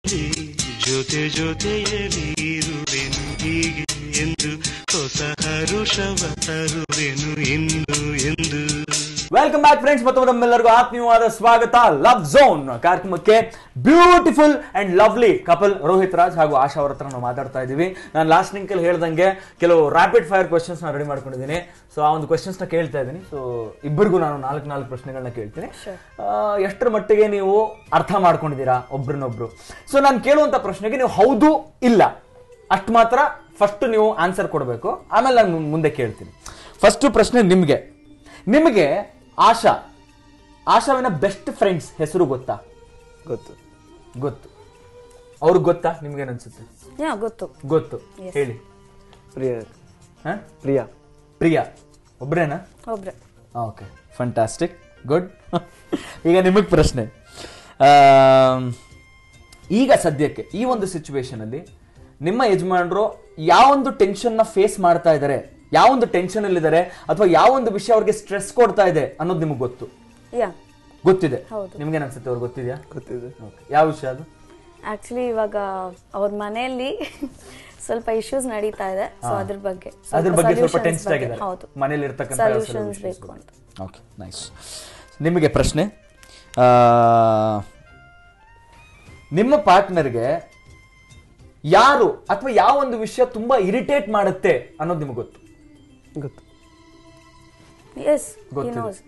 ಜೊತೆ ಜೊತೆಯಲ್ಲಿರುವೆನು ಹೀಗೆ ಎಂದು ಹೊಸ ಹರುಷವ ತರುವೆನು ಇನ್ನು ಎಂದು. ವೆಲ್ಕಮ್ ಬ್ಯಾಕ್ ಫ್ರೆಂಡ್ಸ್, ಮತ್ತು ನಮ್ಮೆಲ್ಲರಿಗೂ ಆತ್ಮೀಯವಾದ ಸ್ವಾಗತ ಲವ್ ಝೋನ್ ಕಾರ್ಯಕ್ರಮಕ್ಕೆ. Beautiful and lovely couple Rohit Raj ಹಾಗೂ ಆಶಾ ಅವ್ರ ಹತ್ರ ನಾವು ಮಾತಾಡ್ತಾ ಇದ್ದೀವಿ. ನಾನು ಲಾಸ್ಟ್ ಲಿಂಕಲ್ಲಿ ಹೇಳ್ದಂಗೆ ಕೆಲವು ರ್ಯಾಪಿಡ್ ಫೈರ್ ಕ್ವೆಶನ್ಸ್ ನಾನು ರೆಡಿ ಮಾಡ್ಕೊಂಡಿದ್ದೀನಿ. ಸೊ ಆ ಒಂದು ಕ್ವೆಶನ್ಸ್ ನ ಕೇಳ್ತಾ ಇದ್ದೀನಿ. ಸೊ ಇಬ್ಬರಿಗೂ ನಾನು ನಾಲ್ಕು ಪ್ರಶ್ನೆಗಳನ್ನ ಕೇಳ್ತೀನಿ. ಎಷ್ಟರ ಮಟ್ಟಿಗೆ ನೀವು ಅರ್ಥ ಮಾಡ್ಕೊಂಡಿದ್ದೀರಾ ಒಬ್ರನ್ನೊಬ್ರು? ಸೊ ನಾನು ಕೇಳುವಂತ ಪ್ರಶ್ನೆಗೆ ನೀವು ಹೌದು ಇಲ್ಲ ಅಷ್ಟು ಮಾತ್ರ ಫಸ್ಟ್ ನೀವು ಆನ್ಸರ್ ಕೊಡಬೇಕು. ಆಮೇಲೆ ನಾನು ಮುಂದೆ ಕೇಳ್ತೀನಿ. ಫಸ್ಟ್ ಪ್ರಶ್ನೆ ನಿಮಗೆ ಆಶಾವಿನ ಬೆಸ್ಟ್ ಫ್ರೆಂಡ್ಸ್ ಹೆಸರು ಗೊತ್ತಾ? ಗೊತ್ತು. ಅವ್ರಿಗೆ ಗೊತ್ತಾ? ನಿಮ್ಗೇನ್ ಅನ್ಸುತ್ತೆ? ಗೊತ್ತು. ಹೇಳಿ. ಪ್ರಿಯಾ ಒಬ್ರೇನಾ? Okay, fantastic, good. ಈಗ ನಿಮಗ್ ಪ್ರಶ್ನೆ. ಈಗ ಸದ್ಯಕ್ಕೆ ಈ ಒಂದು ಸಿಚುವೇಶನ್ ಅಲ್ಲಿ ನಿಮ್ಮ ಯಜಮಾನರು ಯಾವೊಂದು ಟೆನ್ಷನ್ ನ ಫೇಸ್ ಮಾಡ್ತಾ ಇದ್ದಾರೆ, ಯಾವೊಂದು ಟೆನ್ಷನ್ ಅಲ್ಲಿ ಇದ್ದಾರೆ, ಅಥವಾ ಯಾವೊಂದು ವಿಷಯ ಅವ್ರಿಗೆ ಸ್ಟ್ರೆಸ್ ಕೊಡ್ತಾ ಇದೆ ಅನ್ನೋದು ನಿಮ್ಗೆ ಗೊತ್ತಿದೆ? ನಿಮ್ಗೆ ಅನ್ಸುತ್ತೆ ಅವ್ರಿಗೆ ಗೊತ್ತಿದೆಯಾ? ಗೊತ್ತಿದೆ. ಯಾವ ವಿಷಯ ಅದು? ಆಕ್ಚುಲಿ ಇವಾಗ ಅವ್ರ ಮನೆಯಲ್ಲಿ ಸ್ವಲ್ಪ ಇಶ್ಯೂಸ್ ನಡೀತಾ ಇದೆ. ಸೊ ಅದ್ರ ಬಗ್ಗೆ ಸ್ವಲ್ಪ ಟೆನ್ಷನ್ ಆಗಿದೆ. ಮನೆಯಲ್ಲಿ ಇರ್ತಕ್ಕಂಥ ಸೊಲ್ಯೂಷನ್ಸ್ ಬೇಕು ಅಂತ. Okay, nice. ನಿಮಗೆ ಪ್ರಶ್ನೆ. ನಿಮ್ಮ ಪಾರ್ಟ್ನರ್ಗೆ ಯಾರು ಅಥವಾ ಯಾವ ಒಂದು ವಿಷಯ ತುಂಬಾ ಇರಿಟೇಟ್ ಮಾಡುತ್ತೆ ಅನ್ನೋದು ನಿಮಗೆ ಗೊತ್ತು?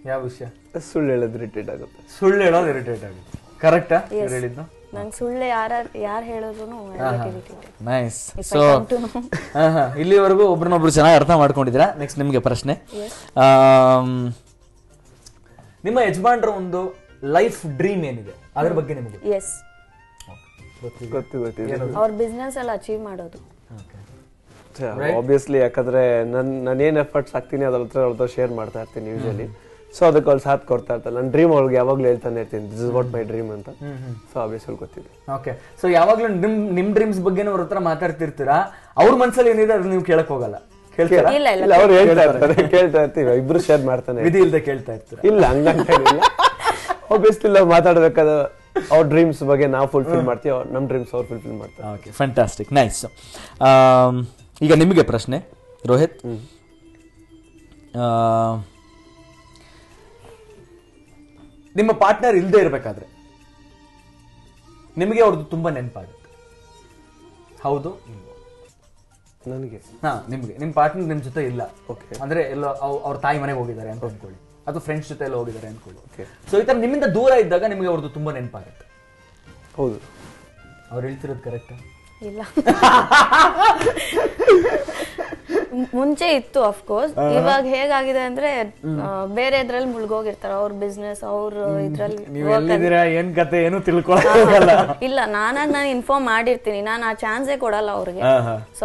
ಯಾವ ವಿಷಯ? ಸುಳ್ಳು ಹೇಳೋದು ಇರಿಟೇಟ್ ಆಗುತ್ತೆ. ಕರೆಕ್ಟಾ ಹೇಳಿದ್ದು? ನಂಗೆ ಸುಳ್ಳು ಯಾರು ಹೇಳಿದ್ರು ನೈಸ್. ಸೊ ಇಲ್ಲಿವರೆಗೂ ಒಬ್ರನ್ನೊಬ್ರು ಚೆನ್ನಾಗಿ ಅರ್ಥ ಮಾಡ್ಕೊಂಡಿದ್ದೀರಾ. ನೆಕ್ಸ್ಟ್ ನಿಮಗೆ ಪ್ರಶ್ನೆ. ನಿಮ್ಮ ಯಜಮಾನ್ರ ಒಂದು ಲೈಫ್ ಡ್ರೀಮ್ ಏನಿದೆ ಅದ್ರ ಬಗ್ಗೆ ನಿಮಗೆ? ಅವ್ರ ಬಿಸ್ನೆಸ್ ಎಲ್ಲ ಅಚೀವ್ ಮಾಡೋದು. ಆಬ್ವಿಯಸ್ಲಿ, ಯಾಕಂದ್ರೆ ನಾನೇನ್ ಎಫರ್ಟ್ಸ್ ಹಾಕ್ತೀನಿ ಅದ್ರ ಹತ್ರ ಶೇರ್ ಮಾಡ್ತಾ ಇರ್ತೀನಿ ಯೂಶಲಿ. ಸೊ ಅದಕ್ಕೆ ಅವ್ರು ಸಾಥ್ ಕೊಡ್ತಾ ಇರ್ತಾರೆ. ನನ್ನ ಡ್ರೀಮ್ ಅವ್ರಿಗೆ ಯಾವಾಗ್ಲೂ ಹೇಳ್ತಾನೆ ಇರ್ತೀನಿ, this is what my dream ಅಂತ. ಸೊ ಆಬ್ವಿಯಸ್ಲಿ ಗೊತ್ತಿದೆ. ಓಕೆ, ಸೊ ಯಾವಾಗ್ಲೂ ನಿಮ್ ಡ್ರೀಮ್ಸ್ ಬಗ್ಗೆ ಅವ್ರ ಹತ್ರ ಮಾತಾಡ್ತಿರ್ತೀರಾ. ಅವ್ರ ಮನ್ಸಲ್ಲಿ ಏನಿದೆ ಅದನ್ನ ನೀವು ಕೇಳಕ್ ಹೋಗಲ್ಲ? ಅವ್ರು ಹೇಳ್ತಾ ಇರ್ತಾರೆ, ಕೇಳ್ತಾ ಇರ್ತೀವಿ, ಇಬ್ರು ಶೇರ್ ಮಾಡ್ತಾನೆ, ವಿಧಿ ಇಲ್ದೆ ಕೇಳ್ತಾ ಇರ್ತೀರಾ? ಇಲ್ಲ, ಹಂಗಂತೇನಿಲ್ಲ. ಆಬ್ವಿಯಸ್ಲಿ ನಾವು ಮಾತಾಡ್ಬೇಕಾದ ಅವ್ರ ಡ್ರೀಮ್ಸ್ ಬಗ್ಗೆ ನಾವು ಫುಲ್ಫಿಲ್ ಮಾಡ್ತೀವಿ, ನಮ್ಮ ಡ್ರೀಮ್ಸ್ ಅವ್ರು ಫುಲ್ಫಿಲ್ ಮಾಡ್ತಾರೆ. Okay, fantastic, nice. ಈಗ ನಿಮಗೆ ಪ್ರಶ್ನೆ ರೋಹಿತ್. ನಿಮ್ಮ ಪಾರ್ಟ್ನರ್ ಇಲ್ಲದೆ ಇರಬೇಕಾದ್ರೆ ನಿಮಗೆ ಅವ್ರದ್ದು ತುಂಬಾ ನೆನಪಾಗುತ್ತೆ, ಹೌದು? ನನಗೆ ನಿಮ್ಗೆ ನಿಮ್ಮ ಪಾರ್ಟ್ನರ್ ನಿಮ್ ಜೊತೆ ಇಲ್ಲ, ಓಕೆ, ಅಂದ್ರೆ ಎಲ್ಲೋ ಅವ್ರ ತಾಯಿ ಮನೆಗೆ ಹೋಗಿದ್ದಾರೆ ಅಂತ ಅನ್ಕೊಳ್ಳಿ, ಅಥವಾ ಫ್ರೆಂಡ್ಸ್ ಜೊತೆ ಎಲ್ಲ ಹೋಗಿದ್ದಾರೆ ಅನ್ಕೊಳ್ಳಿ. ಸೊ ಈ ತರ ನಿಮ್ಮಿಂದ ದೂರ ಇದ್ದಾಗ ನಿಮಗೆ ಅವ್ರದ್ದು ತುಂಬಾ ನೆನಪಾಗುತ್ತೆ. ಹೌದು. ಅವ್ರು ಹೇಳ್ತಿರೋದು ಕರೆಕ್ಟಾ? ಇಲ್ಲ, ಮುಂಚೆ ಇತ್ತು ಅಫ್ಕೋರ್ಸ್. ಇವಾಗ ಹೇಗಾಗಿದೆ ಅಂದ್ರೆ ಬೇರೆ ಇದ್ರಲ್ಲಿ ಮುಳುಗೋಗಿರ್ತಾರ ಅವ್ರ ಬಿಸ್ನೆಸ್, ಅವ್ರ ಇದ್ರಲ್ಲಿ. ಏನ್ ಕತೆ ಏನು ತಿಳ್ಕೊಳ್ಳಲ್ಲ. ಇಲ್ಲ, ನಾನು ಇನ್ಫಾರ್ಮ್ ಮಾಡಿರ್ತೀನಿ, ನಾನು ಆ ಚಾನ್ಸೇ ಕೊಡಲ್ಲ ಅವ್ರಿಗೆ. ಸೊ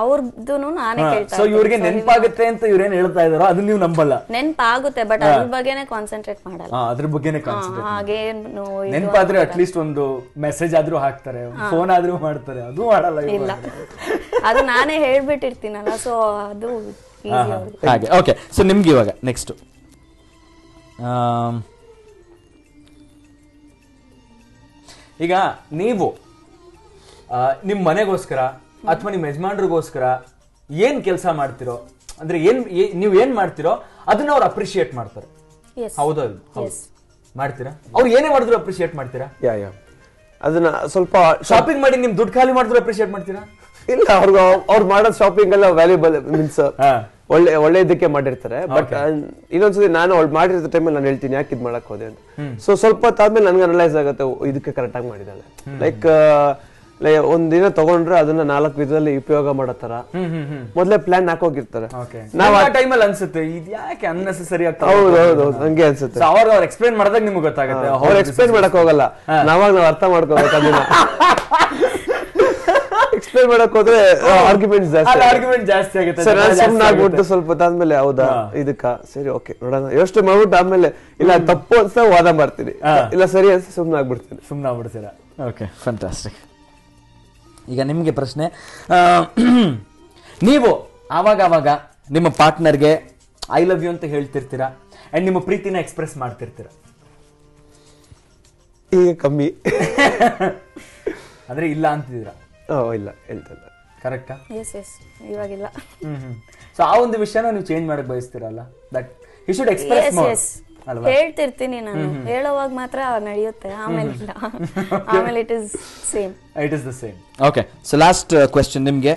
ಅವ್ರದ್ದು ನಾನೇ ಕೇಳ್ತಾ. ಸೊ ಇವ್ರಿಗೆ ನೆನಪಾಗುತ್ತೆ ಅಂತ ಇವ್ರೇನ್ ಹೇಳ್ತಾ ಇದಾರೋ ಅದನ್ನ ನೀವು ನಂಬಲ್ಲ? ನೆನಪಾಗುತ್ತೆ, ಬಟ್ ಅದ್ರ ಬಗ್ಗೆನೆ ಕಾನ್ಸಂಟ್ರೇಟ್ ಮಾಡಲ್ಲ. ಅದ್ರ ಬಗ್ಗೆನೆ ಕಾನ್ಸಂಟ್ರೇಟ್. ಹಾಗೇನು ನೆನಪಾದ್ರೆ ಅಟ್ಲೀಸ್ಟ್ ಒಂದು ಮೆಸೇಜ್ ಆದ್ರೂ ಹಾಕ್ತಾರೆ, ಫೋನ್ ಆದ್ರೂ ಮಾಡ್ತಾರೆ, ಅದು ಮಾಡಲ್ಲ. ಇಲ್ಲ, ಅದು ನಾನೇ ಹೇಳ್ಬಿಟ್ಟಿರ್ತೀನಲ್ಲ, ಸೊ ಅದು ಹಾಗೆ. ಓಕೆ, ಸೊ ನಿಮ್ಗೆ ಇವಾಗ ನೆಕ್ಸ್ಟ್ ಈಗ ನೀವು ನಿಮ್ ಮನೆಗೋಸ್ಕರ ಅಥವಾ ನಿಮ್ ಯಜಮಾನ್ರಿಗೋಸ್ಕರ ಏನ್ ಕೆಲಸ ಮಾಡ್ತಿರೋ, ಅಂದ್ರೆ ನೀವ್ ಏನ್ ಮಾಡ್ತಿರೋ ಅದನ್ನ ಅವ್ರು ಅಪ್ರಿಶಿಯೇಟ್ ಮಾಡ್ತಾರೆ, ಹೌದಾ? ಮಾಡ್ತೀರಾ? ಅವ್ರು ಏನೇ ಮಾಡಿದ್ರು ಅಪ್ರಿಶಿಯೇಟ್ ಮಾಡ್ತೀರಾ? ಅದನ್ನ ಸ್ವಲ್ಪ ಶಾಪಿಂಗ್ ಮಾಡಿ ನಿಮ್ ದುಡ್ಡು ಖಾಲಿ ಮಾಡಿದ್ರು ಅಪ್ರಿಶಿಯೇಟ್ ಮಾಡ್ತೀರಾ? ಇಲ್ಲ, ಅವ್ರು ಮಾಡೋದ್ ಶಾಪಿಂಗ್ ಎಲ್ಲ ವ್ಯಾಲ್ಯೂಬಲ್ ಮೀನ್ಸ್ ಒಳ್ಳೆ ಇದಕ್ಕೆ ಮಾಡಿರ್ತಾರೆ. ಬಟ್ ಇನ್ನೊಂದ್ಸತಿ ನಾನು ಅವ್ಳು ಮಾಡಿರೋ ಟೈಮಲ್ಲಿ ನಾನು ಹೇಳ್ತೀನಿ ಯಾಕೆ ಇದ್ ಮಾಡಕ್ ಹೋದೆ ಅಂತ. ಸೊ ಸ್ವಲ್ಪ ಹೊತ್ತಾದ್ಮೇಲೆ ನನ್ಗೆ ಅನಲೈಸ್ ಆಗುತ್ತೆ, ಇದಕ್ಕೆ ಕರೆಕ್ಟ್ ಆಗಿ ಮಾಡಿದಾಳೆ. ಲೈಕ್ ಒಂದಿನ ತಗೊಂಡ್ರೆ ಅದನ್ನ 4 ವಿಧದಲ್ಲಿ ಉಪಯೋಗ ಮಾಡೋ ತರ ಮೊದ್ಲೇ ಪ್ಲಾನ್ ಹಾಕೋಗಿರ್ತಾರೆ. ನಾವ್ ಆ ಟೈಮಲ್ಲಿ ಅನ್ಸುತ್ತೆ ಇದು ಯಾಕೆ ಅನ್ನೆಸೆಸರಿ ಆಗ್ತದೆ. ಹೌದು, ಹಂಗೆ ಅನ್ಸುತ್ತೆ. ಅವ್ರು ಎಕ್ಸ್ಪ್ಲೇನ್ ಮಾಡಿದಾಗ ನಿಮ್ಗೆ ಗೊತ್ತಾಗುತ್ತೆ. ಅವ್ರು ಎಕ್ಸ್ಪ್ಲೇನ್ ಮಾಡಕ್ ಹೋಗಲ್ಲ, ನಾವ್ ಅರ್ಥ ಮಾಡ್ಕೋಬೇಕು. ಅದನ್ನ ಎಕ್ಸ್ಪ್ಲೇನ್ ಮಾಡಕ್ ಹೋದ್ರೆ ಆರ್ಗ್ಯುಮೆಂಟ್ ಜಾಸ್ತಿ ಆಗುತ್ತೆ. ಸುಮ್ನೆ ಆಗ್ಬಿಟ್ಟು ಸ್ವಲ್ಪ ಹೊತ್ತಾದ್ಮೇಲೆ ಹೌದಾ ಇದಕ್ಕ ಸರಿ ಓಕೆ ನೋಡೋಣ ಯೋಚನೆ ಮಾಡ್ಬಿಟ್ಟು ಆಮೇಲೆ ಇಲ್ಲ ತಪ್ಪು ಅನ್ಸ ವಾದ ಮಾಡ್ತೀನಿ, ಇಲ್ಲ ಸರಿ ಅನ್ಸ ಸುಮ್ನೆ ಆಗ್ಬಿಡ್ತೀರಾ? Okay, fantastic. ಈಗ ನಿಮ್ಗೆ ಪ್ರಶ್ನೆ. ನೀವು ಆವಾಗ ನಿಮ್ಮ ಪಾರ್ಟ್ನರ್ಗೆ ಐ ಲವ್ ಯು ಅಂತ ಹೇಳ್ತಿರ್ತೀರಾ ಅಂಡ್ ನಿಮ್ಮ ಪ್ರೀತಿನ ಎಕ್ಸ್ಪ್ರೆಸ್ ಮಾಡ್ತಿರ್ತೀರಾ? ಈಗ ಕಮ್ಮಿ. ಅಂದ್ರೆ ಇಲ್ಲ ಅಂತಿದ್ದೀರಾ? ಇಲ್ಲ ಹೇಳ್ತಿಲ್ಲ. ಕರೆಕ್ಟಾ? ಎಸ್ ಇವಾಗಿಲ್ಲ. ಸೊ ಆ ಒಂದು ವಿಷಯನ ನೀವು ಚೇಂಜ್ ಮಾಡಕ್ ಬಯಸ್ತೀರಲ್ಲ, that you should express more ಅಲ್ವಾ? ಹೇಳ್ತಿರ್ತೀನಿ ನಾನು, ಹೇಳೋವಾಗ ಮಾತ್ರ ನಡೆಯುತ್ತೆ, ಆಮೇಲೆ ಇಲ್ಲ. ಆಮೇಲೆ it is same. It is the same. Okay, so last question ನಿಮ್ಗೆ.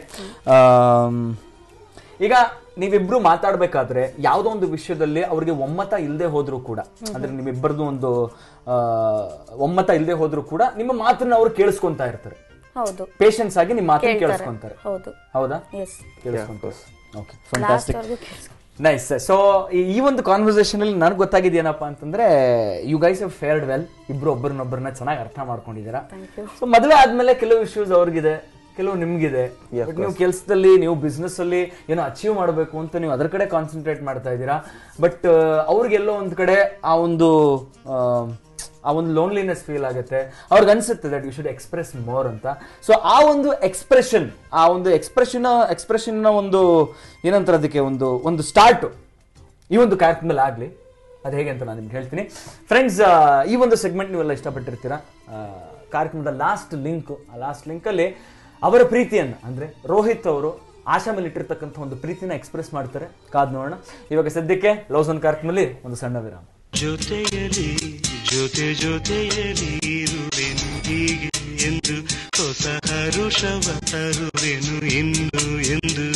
ಈಗ ನೀವಿಬ್ರು ಮಾತಾಡ್ಬೇಕಾದ್ರೆ ಯಾವ್ದೋ ಒಂದು ವಿಷಯದಲ್ಲಿ ಅವ್ರಿಗೆ ಒಮ್ಮತ ಇಲ್ಲದೆ ಹೋದ್ರು ಕೂಡ, ಅಂದ್ರೆ ನಿಮ್ಮಿಬ್ಬರದು ಒಂದು ಒಮ್ಮತ ಇಲ್ಲದೆ ಹೋದ್ರು ಕೂಡ ನಿಮ್ಮ ಮಾತನ್ನ ಅವ್ರು ಕೇಳಿಸ್ಕೊಂತಾ ಇರ್ತಾರೆ. ಹೌದು, ಪೇಷನ್ಸ್ ಆಗಿ ನಿಮ್ಮ ಮಾತನ್ನ ಕೇಳಿಸ್ಕೊಂತಾರೆ. ಹೌದು, ಹೌದಾ? ಎಸ್, ಕೇಳಿಸ್ಕೊಂತಾರೆ. Okay, fantastic, nice. ಸೊ ಈ ಒಂದು ಕಾನ್ವರ್ಸೇಷನ್ ಅಲ್ಲಿ ನನಗೆ ಗೊತ್ತಾಗಿದ್ದೇನಪ್ಪ ಅಂತಂದ್ರೆ, you guys have fared well. ಇಬ್ರು ಒಬ್ಬರನ್ನೊಬ್ಬರನ್ನ ಚೆನ್ನಾಗಿ ಅರ್ಥ ಮಾಡ್ಕೊಂಡಿದ್ದೀರಾ. ಸೊ ಮದುವೆ ಆದ್ಮೇಲೆ ಕೆಲವು ಇಶ್ಯೂಸ್ ಅವ್ರಿಗಿದೆ, ಕೆಲವು ನಿಮ್ಗಿದೆ. ನೀವು ಕೆಲಸದಲ್ಲಿ, ನೀವು ಬಿಸ್ನೆಸ್ ಅಲ್ಲಿ ಏನೋ ಅಚೀವ್ ಮಾಡಬೇಕು ಅಂತ ನೀವು ಅದರ ಕಡೆ ಕಾನ್ಸಂಟ್ರೇಟ್ ಮಾಡ್ತಾ ಇದ್ದೀರಾ. ಬಟ್ ಅವ್ರಿಗೆಲ್ಲೋ ಒಂದ್ ಕಡೆ ಆ ಒಂದು ಲೋನ್ಲಿನೆಸ್ ಫೀಲ್ ಆಗುತ್ತೆ. ಅವ್ರಿಗೆ ಅನ್ಸುತ್ತೆ that you should express more ಅಂತ. ಸೊ ಆ ಒಂದು ಎಕ್ಸ್ಪ್ರೆಷನ್ ಒಂದು ಏನಂತಾರೆ ಅದಕ್ಕೆ, ಒಂದು ಸ್ಟಾರ್ಟ್ ಈ ಒಂದು ಕಾರ್ಯಕ್ರಮದಲ್ಲಿ ಆಗ್ಲಿ. ಅದು ಹೇಗೆ ಅಂತ ನಾನು ನಿಮ್ಗೆ ಹೇಳ್ತೀನಿ. ಫ್ರೆಂಡ್ಸ್, ಈ ಒಂದು ಸೆಗ್ಮೆಂಟ್ ನೀವೆಲ್ಲ ಇಷ್ಟಪಟ್ಟಿರ್ತೀರಾ. ಕಾರ್ಯಕ್ರಮದ ಲಾಸ್ಟ್ ಲಿಂಕಲ್ಲಿ ಅವರ ಪ್ರೀತಿಯನ್ನ, ಅಂದ್ರೆ ರೋಹಿತ್ ಅವರು ಆಶಾ ಮೇಲೆ ಇಟ್ಟಿರ್ತಕ್ಕಂಥ ಒಂದು ಪ್ರೀತಿನ ಎಕ್ಸ್ಪ್ರೆಸ್ ಮಾಡ್ತಾರೆ. ಕಾದ್ ನೋಡೋಣ. ಇವಾಗ ಸದ್ಯಕ್ಕೆ ಲವ್ ಝೋನ್ ಕಾರ್ಯಕ್ರಮದಲ್ಲಿ ಒಂದು ಸಣ್ಣ ವಿರಾಮ. ಜೊತೆಯಲಿ ಜೊತೆಯಲಿ ಇರುವೆನು ಹೀಗೆ ಎಂದು, ಹೊಸ ಹರುಷವ ತರುವೆನು ಇನ್ನು ಎಂದು.